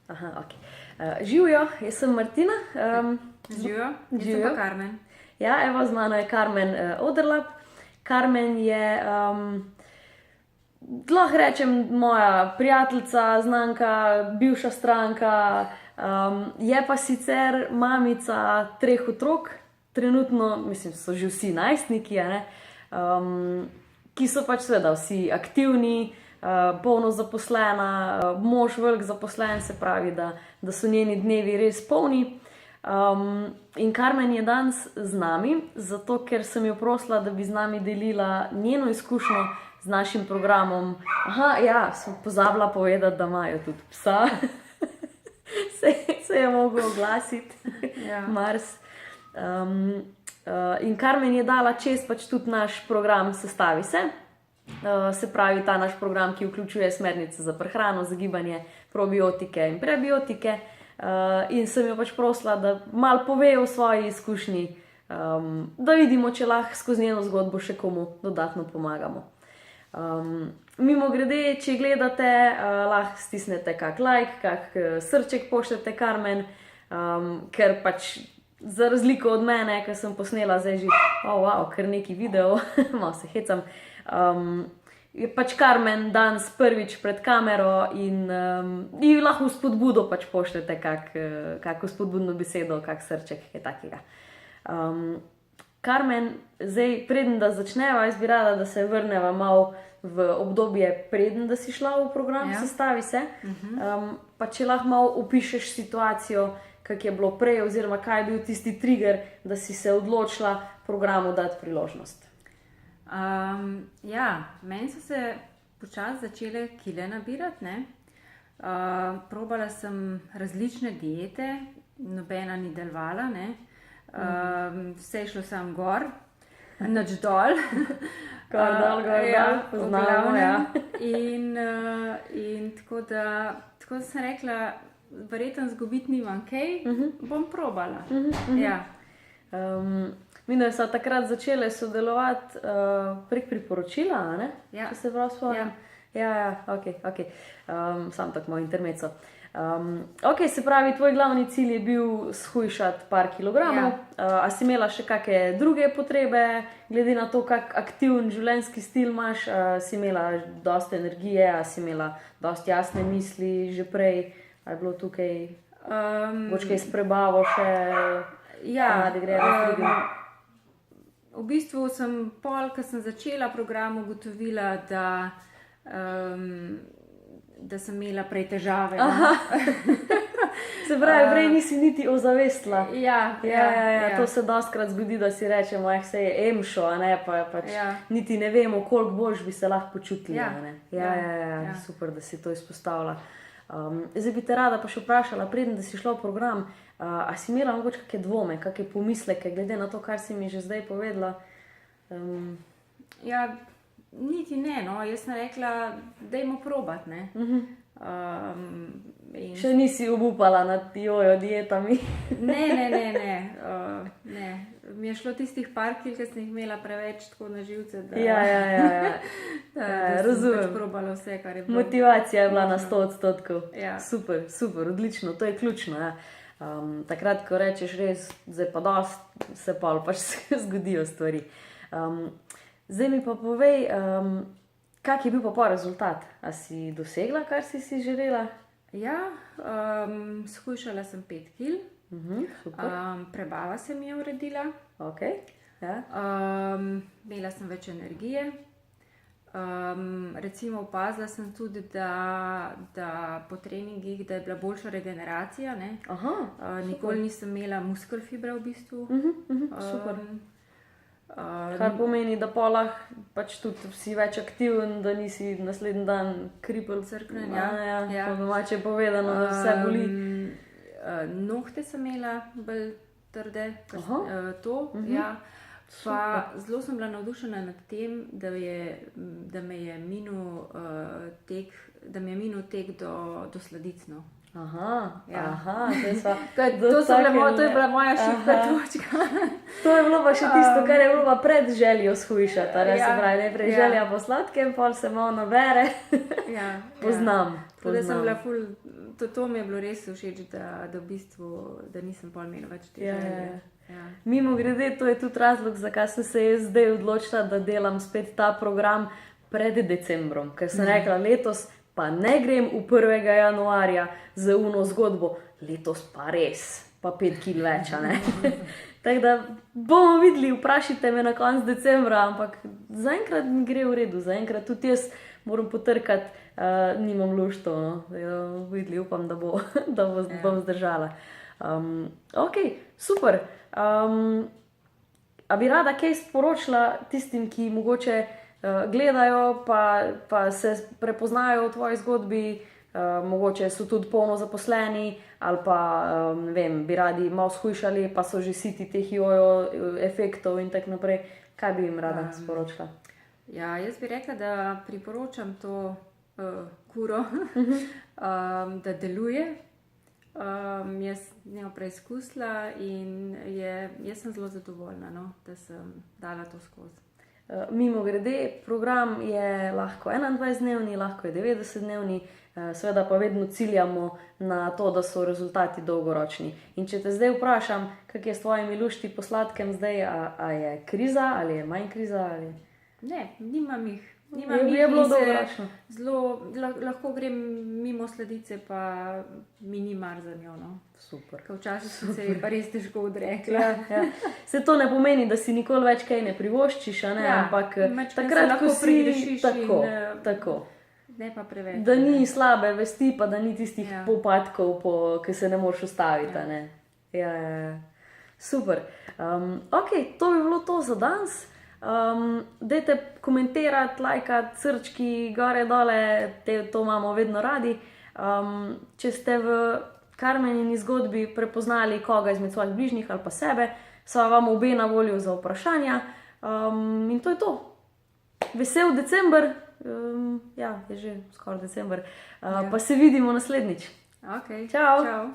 Aha, ok. Živijo, jaz sem Martina. Živijo, jaz sem pa Karmen. Ja, evo, z mano je Karmen Oderlap. Karmen je, lahko rečem, moja prijateljica, znanka, bivša stranka, je pa sicer mamica 3 otrok, trenutno, mislim, so že vsi najstniki, ki so pač seveda vsi aktivni, polno zaposlena, mož velik zaposlen, se pravi, da so njeni dnevi res polni. In Karmen je danes z nami, zato ker sem jo prosila, da bi z nami delila njeno izkušnjo z našim programom. Aha, ja, sem pozabila povedati, da imajo tudi psa. se je mogel oglasiti, Ja. Mars. In Karmen je dala čez pač tudi naš program Sestavi se. Se pravi, ta naš program, ki vključuje smernice za prehrano, za gibanje, probiotike in prebiotike. In sem jo pač prosila, da malo pove o svoji izkušnji, da vidimo, če lahko skozi njeno zgodbo še komu dodatno pomagamo. Mimogrede, če gledate, lahko stisnete kak like, kak srček pošljete Karmen, ker pač za razliko od mene, ki sem posnela zdaj že, kar neki video, malo se hecam, je pač Karmen danes prvič pred kamero in ji lahko v spodbudo pač pošljete kako spodbudno besedo, kak srček, kaj takega. Karmen, zdaj preden da začneva, jaz bi rada, da se vrneva malo v obdobje preden da si šla v program Sestavi se. Pa če lahko malo opišeš situacijo, kak je bilo prej oziroma kaj je bil tisti trigger, da si se odločila programu dati priložnost. Ja, meni so se počasi začele kile nabirati, ne. Probala sem različne diete, nobena ni delovala, ne. Vse je šlo samo gor, nič dol. Gor, dol, poznamo, ja. In tako sem rekla, verjetno zgubiti nimam kaj, bom probala. Ja. Midve sva takrat začele sodelovati prek priporočila, ne? Ja. Če se prav spomnim. Ja, ok. Samo tako malo intermezzo. Ok, se pravi, tvoj glavni cilj je bil shujšati par kilogramov. A si imela še kakšne druge potrebe, glede na to, kak aktiven življenjski stil imaš? Si imela dosti energije, a si imela dosti jasne misli že prej? A je bilo tukaj kaj s prebavo še? Ja, da gre razlika? v bistvu sem pol, ko sem začela program, ugotovila, da sem imela prej težave. Se pravi, prej nisi niti ozavestila. Ja. To se dostikrat zgodi, da si rečemo, se je emšo, a ne, pa pač Ja. niti ne vemo, koliko boš bi se lahko počutili. Ja. a ne. Ja. Ja, super, da si to izpostavila. Zdaj bi te rada pa še vprašala, preden da si šla v program, a si imela mogoče kakšne dvome, kakšne pomisleke, glede na to, kar si mi že zdaj povedala? Ja, niti ne, no, jaz sem rekla, dajmo probat, ne. Še nisi obupala nad jojo dietami? Ne. Mi je šlo tistih par kil, ki sem jih imela preveč tako na živce, da Ja. da sem razumem. pač probala vse, kar je bilo. Motivacija je bila na 100%. Ja. Super, odlično, to je ključno. Ja. Takrat, ko rečeš res, zdaj pa dost, se pol pač zgodijo stvari. Zdaj mi pa povej, kak je bil pa pol rezultat? A si dosegla, kar si si želela? Ja, shujšala sem 5 kil, Super, prebava se mi je uredila, ok. Ja. imela sem več energije. Recimo opazila sem tudi, da po treningih, da je bila boljša regeneracija, ne. Aha, Nikoli nisem imela muskelfibre v bistvu. super. Kar pomeni, da pol lahko pač tudi si več aktiven, da nisi naslednji dan kripel. Crknen, Ja. Po domače povedano, da vse boli. Nohte sem imela bolj trde, Aha. ja. Pa zelo sem bila navdušena nad tem, da me je minil tek do sladic, no. Aha, Ja. zdaj sva To je bila moja šibka točka. To je bilo pa še tisto, kar je bilo pa pred željo shujšati. Se pravi, najprej ja. želja po sladkem, pol se malo nabere. Ja, Poznam. Tako da sem bila ful, to mi je bilo res všeč, da v bistvu, da nisem pol imela več te želje. Ja. Mimo grede, to je tudi razlog, zakaj sem se jaz zdaj odločila, da delam spet ta program pred decembrom. Ker sem rekla, letos pa ne grem v 1. januarja z uno zgodbo, letos pa res, pa 5 kil več, a ne. Tako da bomo videli, vprašajte me na koncu decembra, ampak zaenkrat mi gre v redu, zaenkrat tudi jaz moram potrkati, nimam lušto, no. Videli, upam, da bom zdržala. Ok, super. A bi rada kaj sporočila tistim, ki mogoče gledajo, pa se prepoznajo v tvoji zgodbi, mogoče so tudi polno zaposleni ali pa, ne vem, bi radi malo shujšali, pa so že siti teh jojo efektov in tako naprej. Kaj bi jim rada sporočila? Ja, jaz bi rekla, da priporočam to kuro, da deluje. Jaz njo preizkusila in jaz sem zelo zadovoljna, no, da sem dala to skozi. Mimo grede, program je lahko 21-dnevni, lahko je 90-dnevni, seveda pa vedno ciljamo na to, da so rezultati dolgoročni. In če te zdaj vprašam, kak je s tvojimi lušti po sladkem zdaj, a je kriza ali je manj kriza? Ali... Ne, nimam jih. Je bilo dolgoročno. Lahko grem mimo sladice, pa mi ni mar za njo. No. Super. Včasih sem se pa res težko odrekla. Ja. Se to ne pomeni, da si nikoli več kaj ne privoščiš, a ne? Ampak takrat, ko si tako. Ne pa preveč. Da ni slabe vesti, pa da ni tistih popadkov, ki se ne moreš ustaviti. Ja. Ne? Ja. Super. Ok, to bi bilo to za danes. Dajte komentirati, lajkati, srčki, gore, dole, to imamo vedno radi. Če ste v Karmenini zgodbi prepoznali koga izmed svojih bližnjih ali pa sebe, sva vam obe na voljo za vprašanja. In to je to. Vesel december, ja, je že skoraj december, pa se vidimo naslednjič. Ok, Čau. Čau.